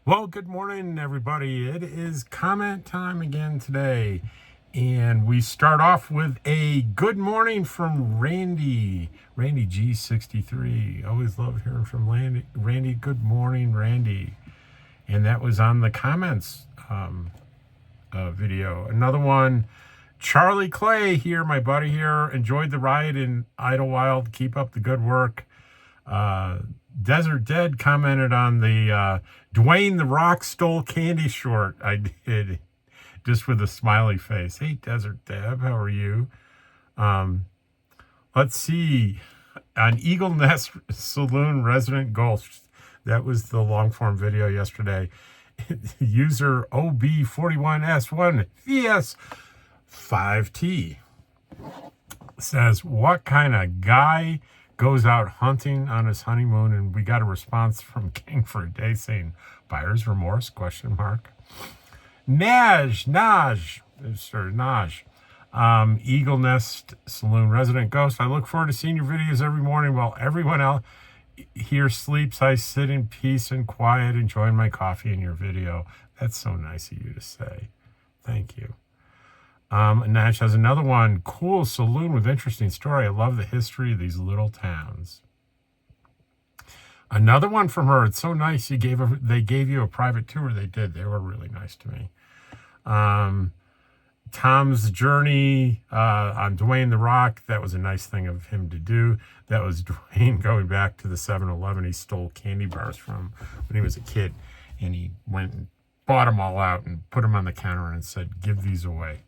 Well, good morning, everybody. It is comment time again today. And we start off with a good morning from Randy G63. Always love hearing from Randy. Good morning, Randy. And that was on the comments video. Another one, Charlie Clay here, my buddy here. Enjoyed the ride in Idlewild. Keep up the good work. Desert Dead commented on the Dwayne the Rock stole candy short I did, just with a smiley face. Hey, Desert Deb, how are you? Let's see. On Eagle Nest Saloon Resident Ghost, that was the long form video yesterday. User OB41S1VS5T says, what kind of guy goes out hunting on his honeymoon? And we got a response from King for a Day saying, buyer's remorse, question mark. Naj, Eagle Nest Saloon Resident Ghost. I look forward to seeing your videos every morning while everyone else here sleeps. I sit in peace and quiet, enjoying my coffee and your video. That's so nice of you to say. Thank you. Nash has another one. Cool saloon with interesting story. I love the history of these little towns. Another one from her. It's so nice they gave you a private tour. They did. They were really nice to me. Tom's journey on Dwayne the Rock. That was a nice thing of him to do. That was Dwayne going back to the 7-Eleven he stole candy bars from when he was a kid. And he went and bought them all out and put them on the counter and said, give these away.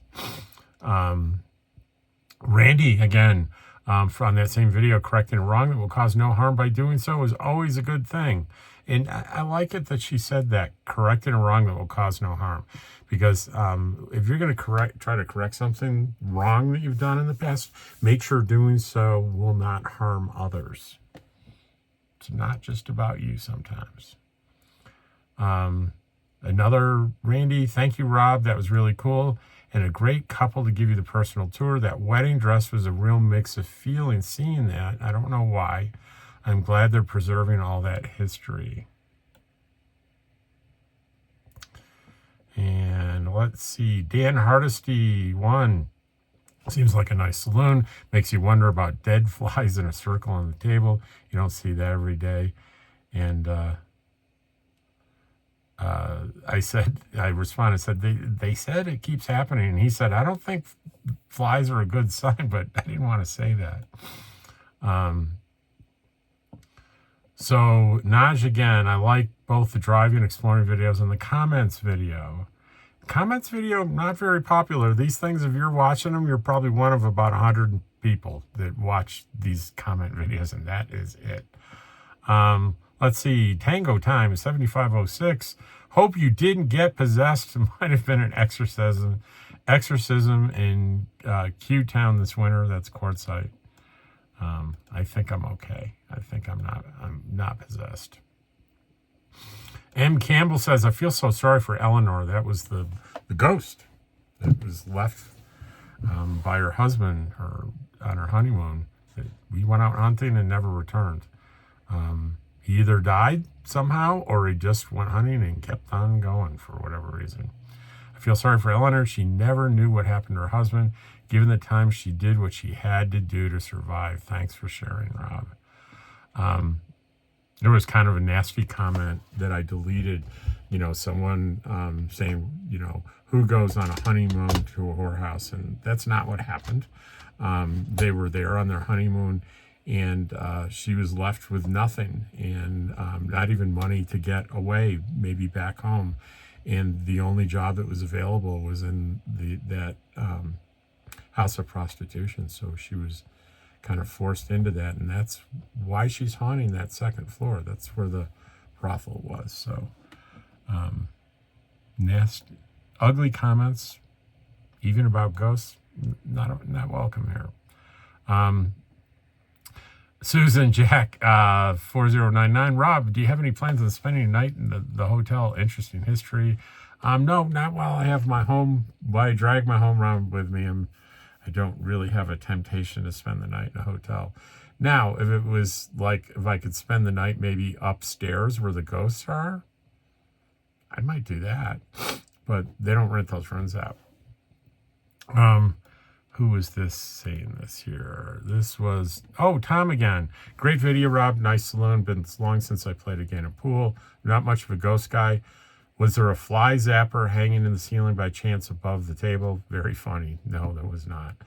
Randy, again, on that same video, correcting a wrong that will cause no harm by doing so is always a good thing. And I like it that she said that, correcting a wrong that will cause no harm. Because if you're going to try to correct something wrong that you've done in the past, make sure doing so will not harm others. It's not just about you sometimes. Another Randy, thank you, Rob. That was really cool. And a great couple to give you the personal tour. That wedding dress was a real mix of feelings seeing that. I don't know why. I'm glad they're preserving all that history. And let's see. Dan Hardesty, one. Seems like a nice saloon. Makes you wonder about dead flies in a circle on the table. You don't see that every day. And I responded, said, they said it keeps happening. And he said, I don't think flies are a good sign, but I didn't want to say that. So Naj, again, I like both the driving and exploring videos and the comments video. Comments video, not very popular. These things, if you're watching them, you're probably one of about 100 people that watch these comment videos, and that is it. Let's see, Tango Time 7506. Hope you didn't get possessed. It might have been an exorcism in Q-Town this winter. That's Quartzsite. I think I'm okay. I think I'm not possessed. M. Campbell says, I feel so sorry for Eleanor. That was the ghost that was left by her husband on her honeymoon. We went out hunting and never returned. He either died somehow or he just went hunting and kept on going for whatever reason. I feel sorry for Eleanor. She never knew what happened to her husband. Given the time, she did what she had to do to survive. Thanks for sharing, Rob. There was kind of a nasty comment that I deleted, someone saying, who goes on a honeymoon to a whorehouse? And that's not what happened. They were there on their honeymoon, and she was left with nothing, and not even money to get away, maybe back home. And the only job that was available was in that house of prostitution. So she was kind of forced into that, and that's why she's haunting that second floor. That's where the brothel was. So nasty, ugly comments, even about ghosts, not welcome here. Susan Jack 4099. Rob, do you have any plans on spending a night in the hotel? Interesting history. No, not while I have my home. Why I drag my home around with me. I don't really have a temptation to spend the night in a hotel. Now, if it was like, if I could spend the night maybe upstairs where the ghosts are, I might do that, but they don't rent those runs out. Who was this saying this here? This was, Tom again. Great video, Rob. Nice saloon. Been long since I played a game of pool. Not much of a ghost guy. Was there a fly zapper hanging in the ceiling by chance above the table? Very funny. No, there was not.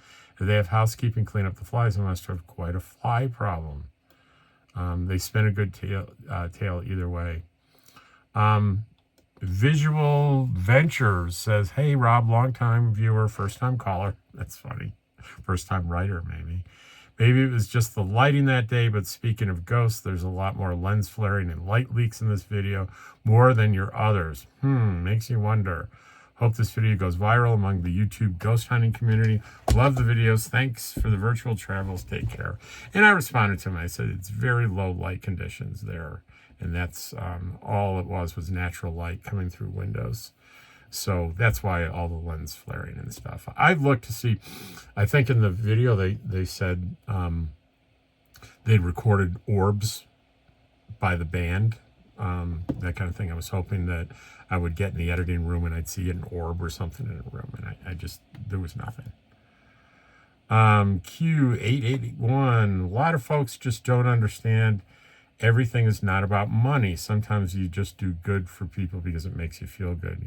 If they have housekeeping clean up the flies, they must have quite a fly problem. They spin a good tail either way. Visual Ventures says, hey, Rob, long-time viewer, first-time caller. That's funny. First-time writer, maybe. Maybe it was just the lighting that day, but speaking of ghosts, there's a lot more lens flaring and light leaks in this video, more than your others. Makes you wonder. Hope this video goes viral among the YouTube ghost hunting community. Love the videos. Thanks for the virtual travels. Take care. And I responded to him. I said, it's very low light conditions there. And that's all it was natural light coming through windows. So that's why all the lens flaring and stuff. I've looked to see, I think in the video they said they'd recorded orbs by the band, that kind of thing. I was hoping that I would get in the editing room and I'd see an orb or something in a room, and I just, there was nothing. Q881, a lot of folks just don't understand everything is not about money. Sometimes you just do good for people because it makes you feel good.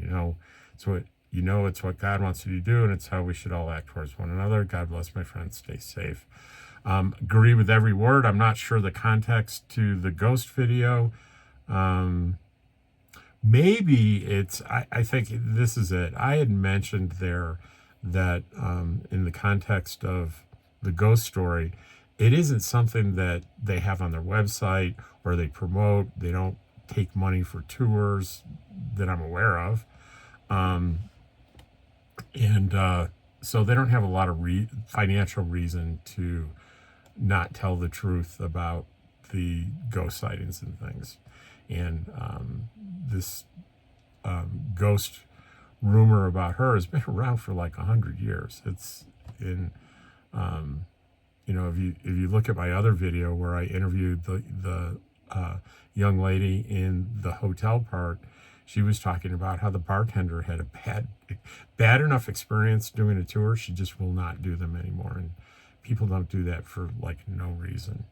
It's what God wants you to do, and it's how we should all act towards one another. God bless, my friends. Stay safe. Agree with every word. I'm not sure the context to the ghost video. Maybe it's, I think this is it. I had mentioned there that in the context of the ghost story, it isn't something that they have on their website or they promote. They don't take money for tours that I'm aware of. So they don't have a lot of financial reason to not tell the truth about the ghost sightings and things. And this ghost rumor about her has been around for like 100 years. It's in... if you look at my other video where I interviewed the young lady in the hotel part, she was talking about how the bartender had a bad enough experience doing a tour. She just will not do them anymore. And people don't do that for like no reason.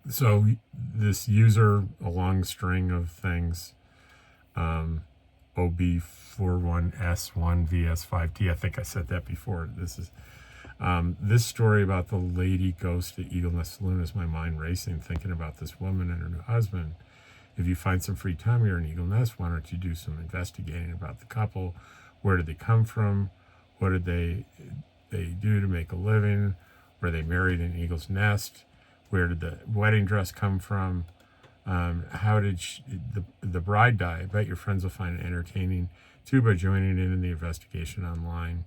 So this user, a long string of things, OB41S1VS5T. I think I said that before. This is this story about the lady ghost at Eagle Nest Saloon is my mind racing, thinking about this woman and her new husband. If you find some free time here in Eagle Nest, why don't you do some investigating about the couple? Where did they come from? What did they do to make a living? Were they married in Eagle's Nest? Where did the wedding dress come from? How did the bride die? I bet your friends will find it entertaining too by joining in the investigation online.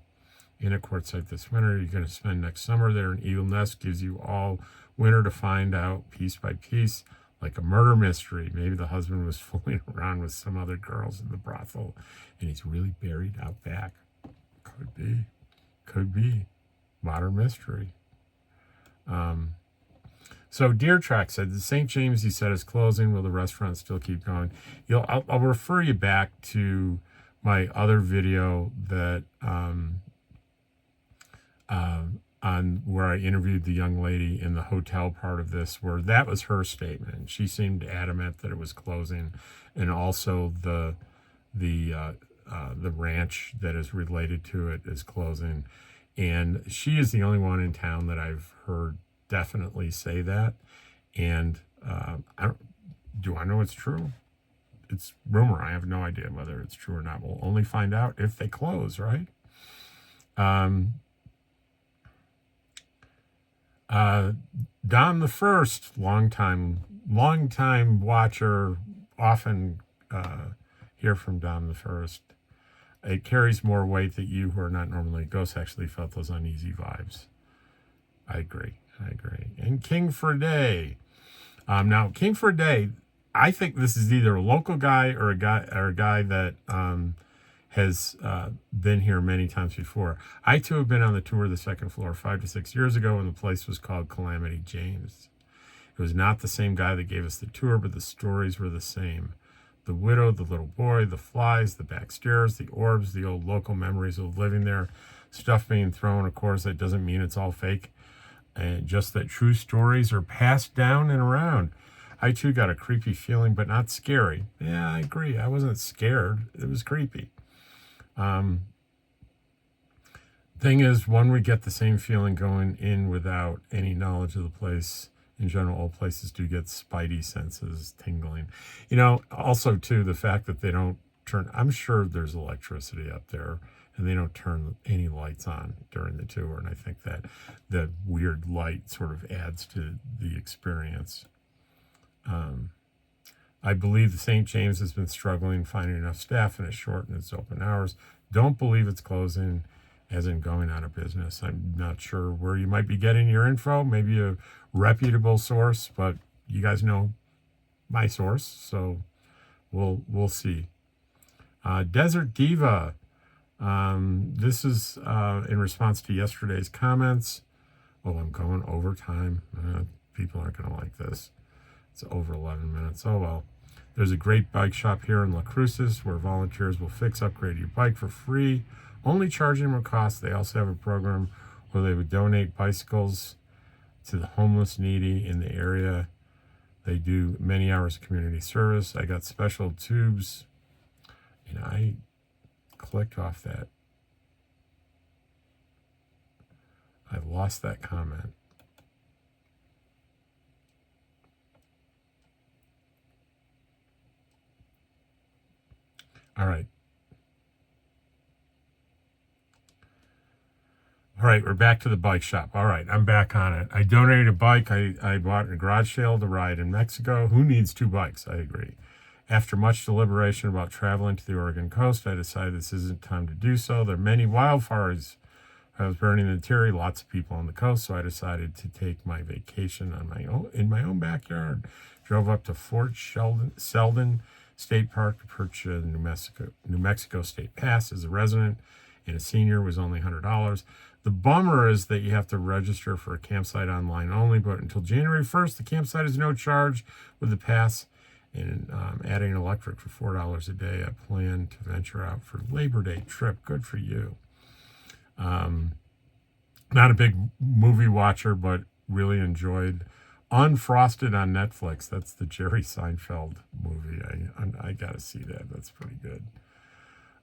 In a Quartzsite this winter, you're going to spend next summer there in Eagle Nest. Gives you all winter to find out piece by piece, like a murder mystery. Maybe the husband was fooling around with some other girls in the brothel, and he's really buried out back. Could be. Modern mystery. So Deer Track said, the St. James, he said, is closing. Will the restaurant still keep going? I'll refer you back to my other video that on where I interviewed the young lady in the hotel part of this, where that was her statement. She seemed adamant that it was closing, and also the ranch that is related to it is closing. And she is the only one in town that I've heard definitely say that. And do I know it's true? It's rumor. I have no idea whether it's true or not. We'll only find out if they close, right? Dom the First, longtime watcher, often hear from Dom the First. It carries more weight that you, who are not normally ghosts, actually felt those uneasy vibes. I agree. And King for a Day. Now, King for a Day, I think this is either a local guy or a guy that has been here many times before. I too have been on the tour of the second floor 5 to 6 years ago when the place was called Calamity James. It was not the same guy that gave us the tour, but the stories were the same. The widow, the little boy, the flies, the back stairs, the orbs, the old local memories of living there, stuff being thrown. Of course, that doesn't mean it's all fake. And just that true stories are passed down and around. I too got a creepy feeling, but not scary. Yeah, I agree. I wasn't scared. It was creepy. Thing is, when we get the same feeling going in without any knowledge of the place, in general, all places do get spidey senses tingling. Also, too, the fact that they don't turn, I'm sure there's electricity up there, and they don't turn any lights on during the tour. And I think that the weird light sort of adds to the experience. I believe the St. James has been struggling finding enough staff and it's shortened its open hours. Don't believe it's closing, as in going out of business. I'm not sure where you might be getting your info, maybe a reputable source, but you guys know my source, so we'll see. Desert Diva. This is in response to yesterday's comments. Oh, I'm going over time. People aren't going to like this. It's over 11 minutes. Oh, well. There's a great bike shop here in La Cruces where volunteers will fix, upgrade your bike for free, only charging them a cost. They also have a program where they would donate bicycles to the homeless, needy in the area. They do many hours of community service. I got special tubes, and I clicked off that. I lost that comment. All right. All right, we're back to the bike shop. All right, I'm back on it. I donated a bike I bought in a garage sale to ride in Mexico. Who needs two bikes? I agree. After much deliberation about traveling to the Oregon coast, I decided this isn't time to do so. There are many wildfires. I was burning the interior, lots of people on the coast, so I decided to take my vacation in my own backyard. Drove up to Fort Selden State Park to purchase a New Mexico State Pass. As a resident and a senior was only $100. The bummer is that you have to register for a campsite online only, but until January 1st, the campsite is no charge with the pass. And adding electric for $4 a day, I plan to venture out for Labor Day trip. Good for you. Not a big movie watcher, but really enjoyed Unfrosted on Netflix. That's the Jerry Seinfeld movie. I got to see that. That's pretty good.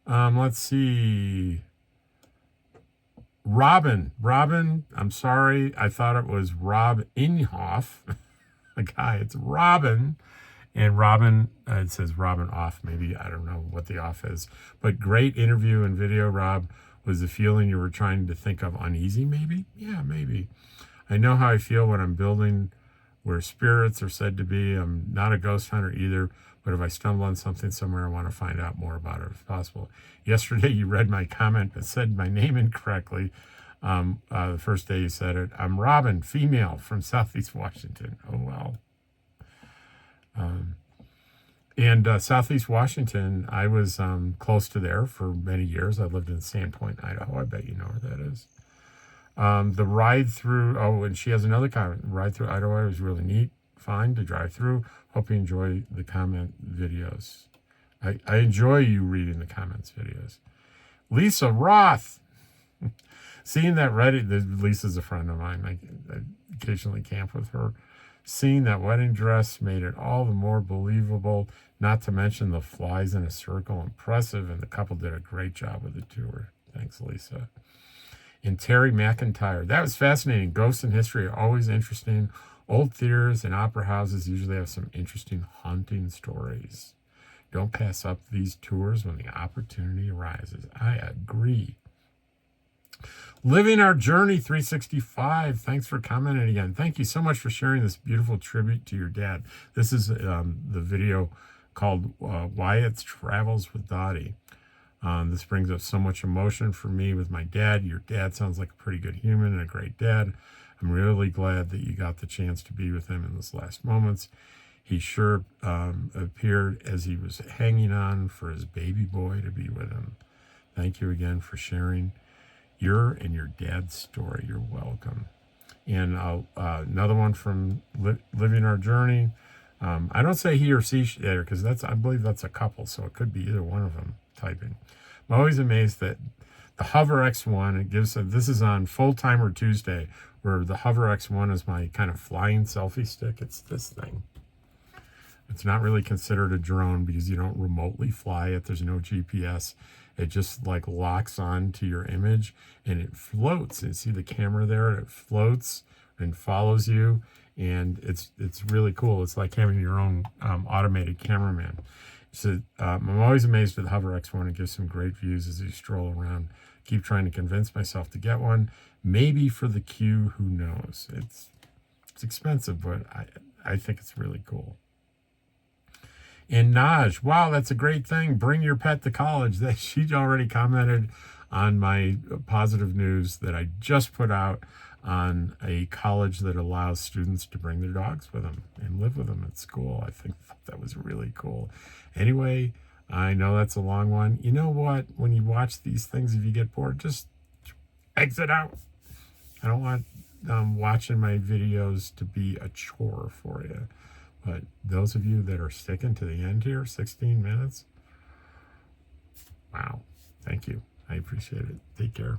Let's see. Robin, I'm sorry. I thought it was Rob Inhofe. A guy, it's Robin. And Robin, it says Robin off. Maybe, I don't know what the off is. But great interview and video, Rob. Was the feeling you were trying to think of uneasy, maybe? Yeah, maybe. I know how I feel when I'm building where spirits are said to be. I'm not a ghost hunter either, but if I stumble on something somewhere, I want to find out more about it if possible. Yesterday, you read my comment but said my name incorrectly. The first day you said it. I'm Robin, female, from Southeast Washington. Oh, well. Southeast Washington, I was close to there for many years. I lived in Sandpoint, Idaho. I bet you know where that is. The ride through, and she has another comment. Ride through Idaho was really neat, fine to drive through. Hope you enjoy the comment videos. I enjoy you reading the comments videos. Lisa Roth. Seeing that Reddit, Lisa's a friend of mine. I occasionally camp with her. Seeing that wedding dress made it all the more believable, not to mention the flies in a circle. Impressive, and the couple did a great job with the tour. Thanks, Lisa. And Terry McIntyre. That was fascinating. Ghosts in history are always interesting. Old theaters and opera houses usually have some interesting haunting stories. Don't pass up these tours when the opportunity arises. I agree. Living Our Journey 365. Thanks for commenting again. Thank you so much for sharing this beautiful tribute to your dad. This is the video called Wyatt's Travels with Dottie. This brings up so much emotion for me with my dad. Your dad sounds like a pretty good human and a great dad. I'm really glad that you got the chance to be with him in his last moments. He sure appeared as he was hanging on for his baby boy to be with him. Thank you again for sharing your and your dad's story. You're welcome. And another one from Living Our Journey. I don't say he or she there because I believe that's a couple, so it could be either one of them typing. I'm always amazed that the Hover X1, it gives this is on Full Timer Tuesday, where the Hover X1 is my kind of flying selfie stick. It's this thing. It's not really considered a drone because you don't remotely fly it. There's no GPS. It just like locks on to your image and it floats. You see the camera there? It floats and follows you. And it's really cool. It's like having your own automated cameraman. So I'm always amazed with the Hover X1. It gives some great views as you stroll around. Keep trying to convince myself to get one. Maybe for the queue, who knows? It's expensive, but I think it's really cool. And Naj, wow, that's a great thing. Bring your pet to college. She already commented on my positive news that I just put out on a college that allows students to bring their dogs with them and live with them at school. I think that was really cool. Anyway, I know that's a long one. You know what? When you watch these things, if you get bored, just exit out. I don't want watching my videos to be a chore for you. But those of you that are sticking to the end here, 16 minutes, wow, thank you. I appreciate it. Take care.